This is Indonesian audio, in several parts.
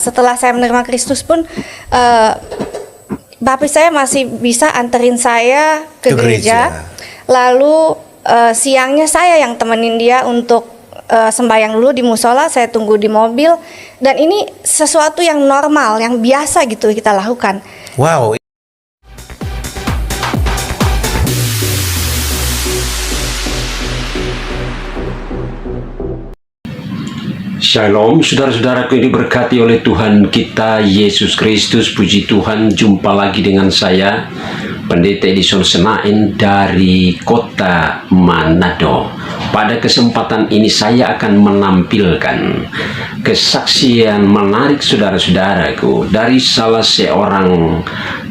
Setelah saya menerima Kristus pun, bapak saya masih bisa anterin saya ke gereja. Lalu siangnya saya yang temenin dia untuk sembahyang dulu di musola, saya tunggu di mobil. Dan ini sesuatu yang normal, yang biasa gitu kita lakukan. Wow. Shalom, saudara-saudaraku yang diberkati oleh Tuhan kita Yesus Kristus. Puji Tuhan, jumpa lagi dengan saya, Pendeta Edison Senain dari kota Manado. Pada kesempatan ini saya akan menampilkan kesaksian menarik saudara-saudaraku dari salah seorang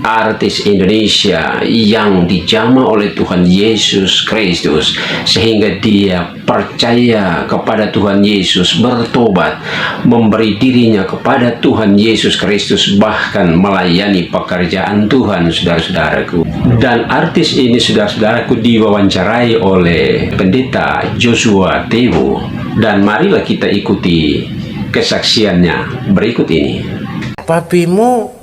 artis Indonesia yang dijamah oleh Tuhan Yesus Kristus sehingga dia percaya kepada Tuhan Yesus, bertobat, memberi dirinya kepada Tuhan Yesus Kristus, bahkan melayani pekerjaan Tuhan, saudara-saudaraku. Dan artis ini, saudara-saudaraku, diwawancarai oleh Pendeta Joshua Tewu. Dan marilah kita ikuti kesaksiannya berikut ini. Papimu,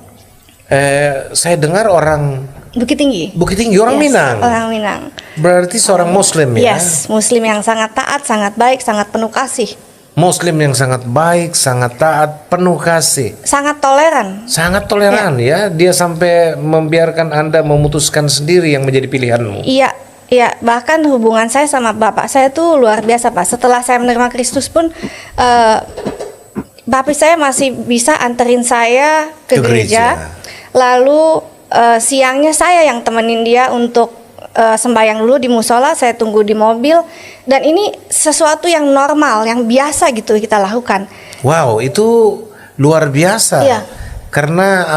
saya dengar orang Bukit Tinggi. Bukit Tinggi, orang Minang. Orang Minang. Berarti seorang Muslim ya? Yes, Muslim yang sangat taat, sangat baik, sangat penuh kasih. Muslim yang sangat baik, sangat taat, penuh kasih. Sangat toleran. Sangat toleran ya. Dia sampai membiarkan Anda memutuskan sendiri yang menjadi pilihanmu. Iya, iya. Bahkan hubungan saya sama bapak saya tuh luar biasa, Pak. Setelah saya menerima Kristus pun, bapak saya masih bisa anterin saya ke gereja. Lalu siangnya saya yang temenin dia untuk sembahyang dulu di musola, saya tunggu di mobil. Dan ini sesuatu yang normal, yang biasa gitu kita lakukan. Wow, itu luar biasa. Iya. Karena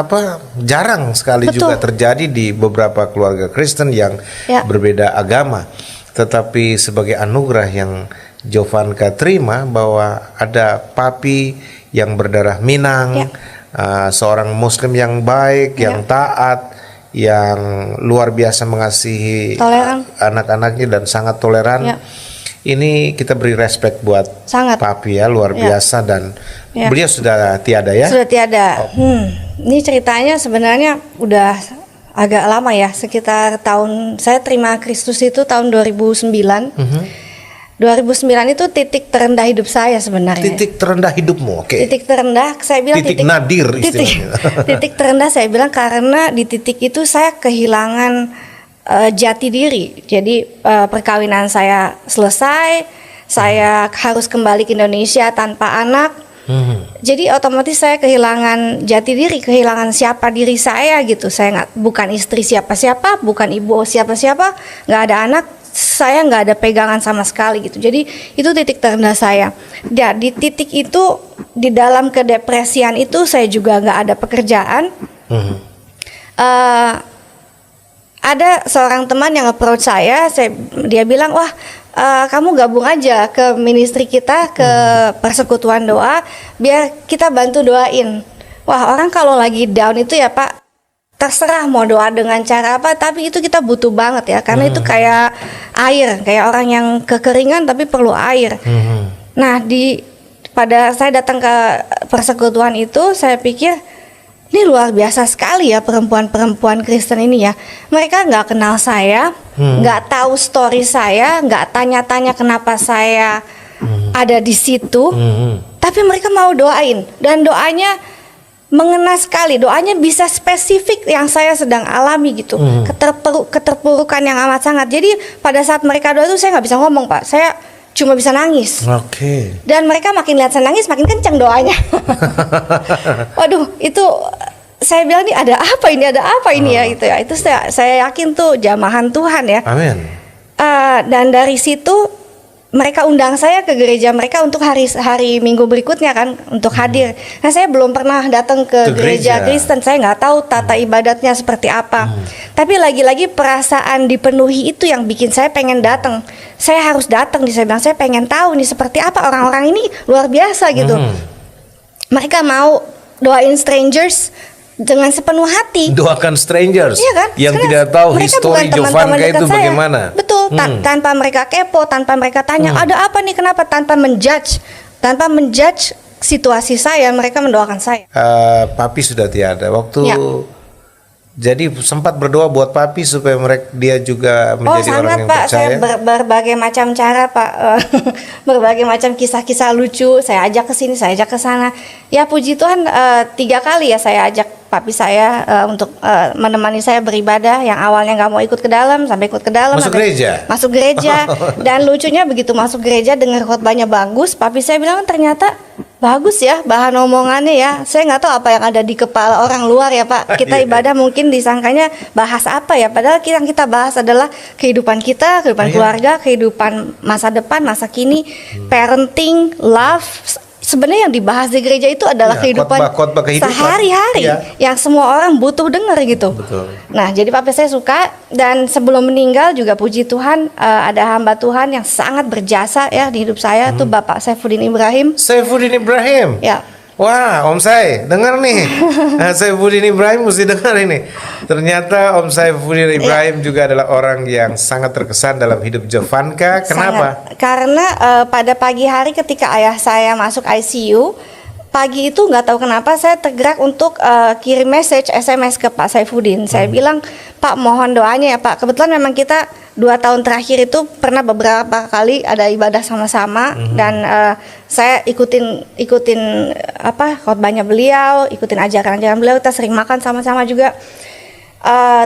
jarang sekali juga terjadi di beberapa keluarga Kristen yang berbeda agama. Tetapi sebagai anugerah yang Jovanka terima bahwa ada papi yang berdarah Minang, seorang Muslim yang baik, yang taat, yang luar biasa mengasihi anak-anaknya dan sangat toleran. Ini kita beri respect buat papi ya, luar biasa. Dan beliau sudah tiada ya? Sudah tiada. Ini ceritanya sebenarnya udah agak lama ya, sekitar tahun saya terima Kristus itu tahun 2009. 2009 itu titik terendah hidup saya sebenarnya. Titik terendah hidupmu, oke. Titik terendah, saya bilang titik nadir istilahnya. Titik terendah saya bilang karena di titik itu saya kehilangan jati diri. Jadi perkawinan saya selesai, saya harus kembali ke Indonesia tanpa anak. Jadi otomatis saya kehilangan jati diri, kehilangan siapa diri saya gitu. Saya bukan istri siapa-siapa, bukan ibu siapa-siapa, nggak ada anak. Saya nggak ada pegangan sama sekali gitu. Jadi itu titik terendah saya. Dan di titik itu, di dalam kedepresian itu, saya juga nggak ada pekerjaan. Ada seorang teman yang approach saya, dia bilang, wah kamu gabung aja ke ministry kita, ke persekutuan doa, biar kita bantu doain. Wah, orang kalau lagi down itu ya Pak, terserah mau doa dengan cara apa, tapi itu kita butuh banget ya, karena itu kayak air, kayak orang yang kekeringan tapi perlu air. Nah, pada saya datang ke persekutuan itu, saya pikir ini luar biasa sekali ya perempuan-perempuan Kristen ini ya. Mereka nggak kenal saya, nggak tahu story saya, nggak tanya-tanya kenapa saya ada di situ, tapi mereka mau doain, dan doanya mengena sekali, doanya bisa spesifik yang saya sedang alami gitu, keterpurukan yang amat sangat. Jadi pada saat mereka doa itu saya nggak bisa ngomong Pak, saya cuma bisa nangis. Dan mereka makin lihat saya nangis, makin kencang doanya. Waduh, itu saya bilang nih ada apa ini ya itu ya. Itu saya yakin tuh jamahan Tuhan ya. Amin. Dan dari situ mereka undang saya ke gereja mereka untuk hari Minggu berikutnya kan, untuk hadir. Nah, saya belum pernah datang ke gereja Kristen, saya nggak tahu tata ibadatnya seperti apa. Tapi lagi-lagi perasaan dipenuhi itu yang bikin saya pengen datang. Saya harus datang, saya bilang saya pengen tahu nih seperti apa orang-orang ini, luar biasa gitu. Mereka mau doain strangers dengan sepenuh hati. Doakan strangers, iya kan? yang karena tidak tahu histori Jovanka itu bagaimana. Betul, tanpa mereka kepo, tanpa mereka tanya ada apa nih, kenapa, tanpa menjudge situasi saya, mereka mendoakan saya. Papi sudah tiada. Waktu Ya. jadi sempat berdoa buat papi supaya dia juga menjadi orang sangat yang Pak, percaya. saya berbagai macam cara Pak, berbagai macam kisah-kisah lucu, saya ajak ke sini, saya ajak ke sana. Ya puji Tuhan 3 kali ya saya ajak papi saya untuk menemani saya beribadah, yang awalnya nggak mau ikut ke dalam sampai ikut ke dalam. Masuk sampai gereja? Masuk gereja. Dan lucunya begitu masuk gereja dengar khotbahnya bagus, papi saya bilang ternyata bagus ya bahan omongannya ya. Saya nggak tahu apa yang ada di kepala orang luar ya Pak. Kita Iya. ibadah mungkin disangkanya bahas apa ya, padahal yang kita bahas adalah kehidupan kita, kehidupan Iya. keluarga, kehidupan masa depan, masa kini, parenting, love. Sebenarnya yang dibahas di gereja itu adalah Iya, kehidupan khotbah kehidupan. sehari-hari Iya. yang semua orang butuh dengar gitu. Betul. Nah, jadi papi saya suka, dan sebelum meninggal juga puji Tuhan ada hamba Tuhan yang sangat berjasa ya di hidup saya, tuh Bapak Saifuddin Ibrahim. Saifuddin Ibrahim. Ya. Wah, Om Sai, dengar nih. Saifuddin Ibrahim mesti dengar ini. Ternyata Om Saifuddin Ibrahim juga adalah orang yang sangat terkesan dalam hidup Jovanka. Kenapa? Sangat. Karena pada pagi hari ketika ayah saya masuk ICU, pagi itu nggak tahu kenapa saya tergerak untuk kirim message SMS ke Pak Saifuddin. Saya bilang, Pak mohon doanya ya Pak. Kebetulan memang kita 2 tahun terakhir itu pernah beberapa kali ada ibadah sama-sama, dan saya ikutin khotbahnya beliau, ikutin ajaran-ajaran beliau. Kita sering makan sama-sama juga.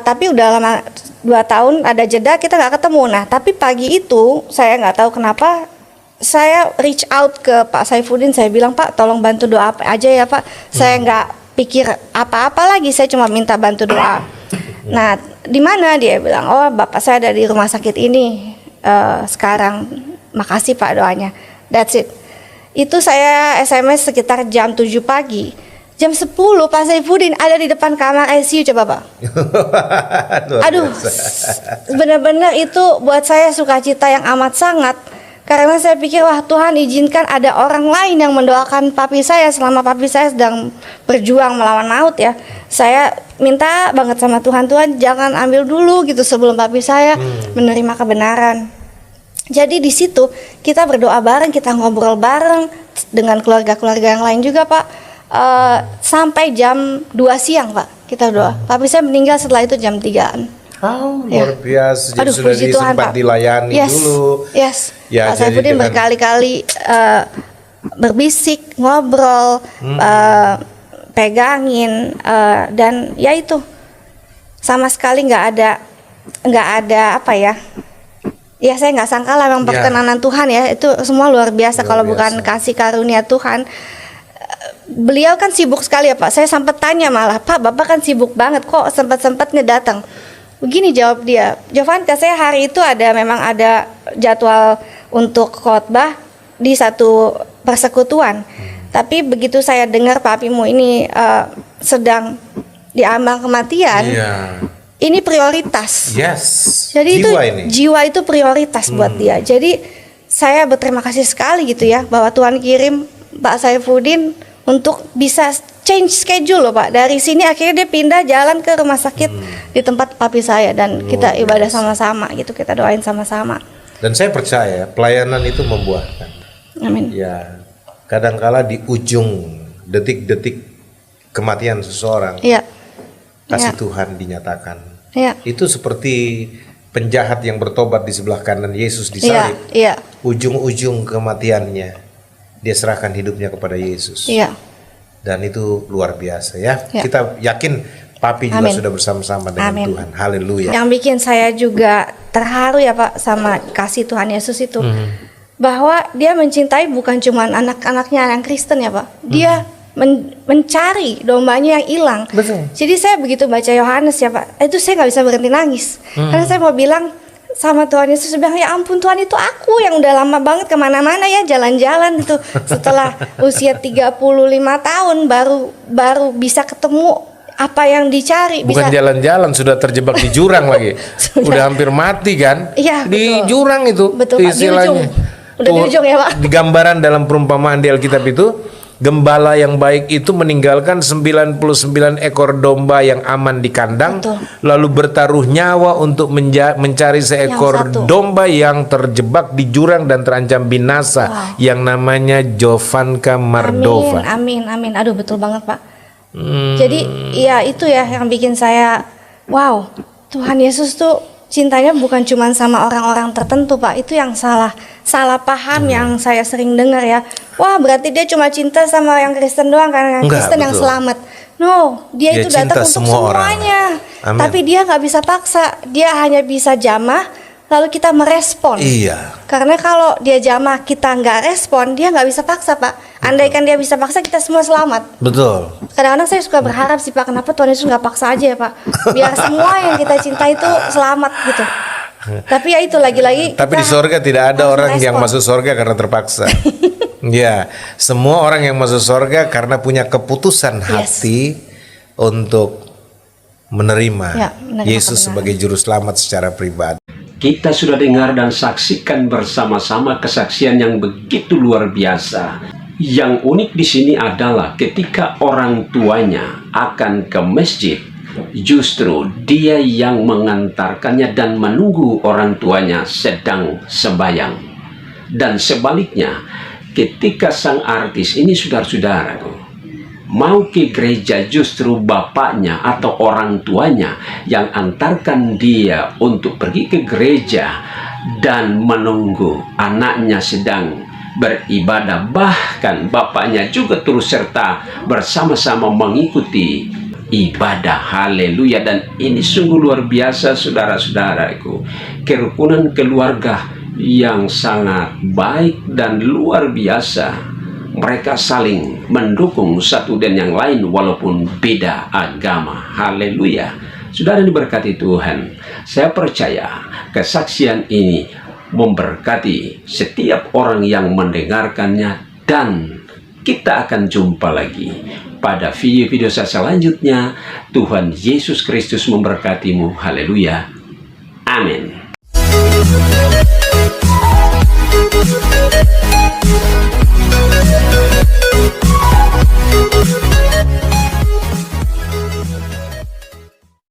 Tapi udah lama 2 tahun ada jeda kita nggak ketemu. Nah tapi pagi itu saya nggak tahu kenapa saya reach out ke Pak Saifuddin. Saya bilang, Pak tolong bantu doa apa aja ya Pak. Saya nggak pikir apa-apa lagi, saya cuma minta bantu doa. Nah di mana, dia bilang, oh bapak saya ada di rumah sakit ini sekarang, makasih Pak doanya. That's it. Itu saya SMS sekitar jam 7 pagi. Jam 10 Pak Saifuddin ada di depan kamar ICU, coba Pak. Luar Aduh, biasa. benar-benar itu buat saya sukacita yang amat sangat. Karena saya pikir, wah Tuhan izinkan ada orang lain yang mendoakan papi saya selama papi saya sedang berjuang melawan maut ya. Saya minta banget sama Tuhan, Tuhan jangan ambil dulu gitu sebelum papi saya menerima kebenaran. Jadi di situ kita berdoa bareng, kita ngobrol bareng dengan keluarga-keluarga yang lain juga Pak. Sampai jam 2 siang Pak kita doa. Papi saya meninggal setelah itu jam 3-an. Oh, luar biasa. Jadi Aduh, sudah puji Tuhan, sempat Pak. dilayani dulu. Yes. Ya, Pak jadi Saifuddin dengan- berkali-kali berbisik, ngobrol, pegangin, dan ya itu sama sekali nggak ada apa ya. Ya saya nggak sangka lah memang Ya. perkenanan Tuhan ya, itu semua luar biasa. Luar Kalau biasa. bukan kasih karunia Tuhan. Beliau kan sibuk sekali ya Pak. Saya sempat tanya malah, Pak Bapak kan sibuk banget kok sempat-sempatnya datang. Begini jawab dia, Jovanka, saya hari itu memang ada jadwal untuk khotbah di satu persekutuan. Tapi begitu saya dengar papimu ini sedang diambang kematian, Iya. ini prioritas. Yes. Jadi Jiwa ini. itu prioritas buat dia. Jadi saya berterima kasih sekali gitu ya bahwa Tuhan kirim Pak Saifuddin untuk bisa change schedule loh Pak. Dari sini akhirnya dia pindah jalan ke rumah sakit di tempat papi saya, dan kita ibadah sama-sama gitu, kita doain sama-sama. Dan saya percaya pelayanan itu membuahkan. Amin. Ya, kadangkala di ujung detik-detik kematian seseorang, Iya. kasih Iya. Tuhan dinyatakan. Iya. Itu seperti penjahat yang bertobat di sebelah kanan Yesus di Iya. salib. Iya. Ujung-ujung kematiannya, dia serahkan hidupnya kepada Yesus. Iya. Dan itu luar biasa ya. Ya. Kita yakin Papi juga Amin. sudah bersama-sama dengan Amin. Tuhan. Haleluya. Yang bikin saya juga terharu ya Pak sama kasih Tuhan Yesus itu, bahwa dia mencintai bukan cuma anak-anaknya yang Kristen ya Pak. Dia mencari dombanya yang hilang. Betul. Jadi saya begitu baca Yohanes ya Pak, itu saya nggak bisa berhenti nangis. Karena saya mau bilang sama Tuhan Yesus, bilang ya ampun Tuhan, itu aku yang udah lama banget kemana-mana ya jalan-jalan itu. Setelah usia 35 tahun baru bisa ketemu apa yang dicari. Bukan Bisa jalan-jalan, sudah terjebak di jurang lagi. Sudah. Udah hampir mati kan? Iya, Di betul. jurang itu Betul, Pak, di istilahnya. ujung. Udah di ujung ya, Pak. Di gambaran dalam perumpamaan di Alkitab itu, gembala yang baik itu meninggalkan 99 ekor domba yang aman di kandang, Betul. lalu bertaruh nyawa untuk mencari seekor satu. domba yang terjebak di jurang dan terancam binasa, yang namanya Jovanka Mardova. Amin, amin. Aduh, betul banget, Pak. Jadi ya itu ya yang bikin saya wow, Tuhan Yesus tuh cintanya bukan cuma sama orang-orang tertentu, Pak. Itu yang salah paham yang saya sering dengar ya. Wah, berarti dia cuma cinta sama yang Kristen doang karena yang Enggak, Kristen yang betul. selamat. No, dia itu cinta datang untuk semua orang. semuanya. Amin. Tapi dia nggak bisa paksa. Dia hanya bisa jamah, lalu kita merespon. Iya. Karena kalau dia jamah kita nggak respon, dia nggak bisa paksa, Pak. Andaikan dia bisa paksa, kita semua selamat. Betul. Kadang-kadang saya suka berharap sih, Pak, kenapa Tuhan Yesus nggak paksa aja ya, Pak, biar semua yang kita cinta itu selamat gitu. Tapi ya itu lagi-lagi. Tapi di kita sorga tidak ada harus orang yang merespon. masuk sorga karena terpaksa. Ya, semua orang yang masuk sorga karena punya keputusan hati untuk menerima Ya, menerima Yesus kebenaran. sebagai juru selamat secara pribadi. Kita sudah dengar dan saksikan bersama-sama kesaksian yang begitu luar biasa. Yang unik di sini adalah ketika orang tuanya akan ke masjid, justru dia yang mengantarkannya dan menunggu orang tuanya sedang sembahyang. Dan sebaliknya, ketika sang artis ini, saudara-saudaraku, mau ke gereja, justru bapaknya atau orang tuanya yang antarkan dia untuk pergi ke gereja dan menunggu anaknya sedang beribadah. Bahkan bapaknya juga turut serta bersama-sama mengikuti ibadah. Haleluya. Dan ini sungguh luar biasa, saudara-saudaraku, kerukunan keluarga yang sangat baik dan luar biasa. Mereka saling mendukung satu dan yang lain walaupun beda agama. Haleluya. Saudara diberkati Tuhan, saya percaya kesaksian ini memberkati setiap orang yang mendengarkannya, dan kita akan jumpa lagi pada video-video saya selanjutnya. Tuhan Yesus Kristus memberkatimu. Haleluya. Amin.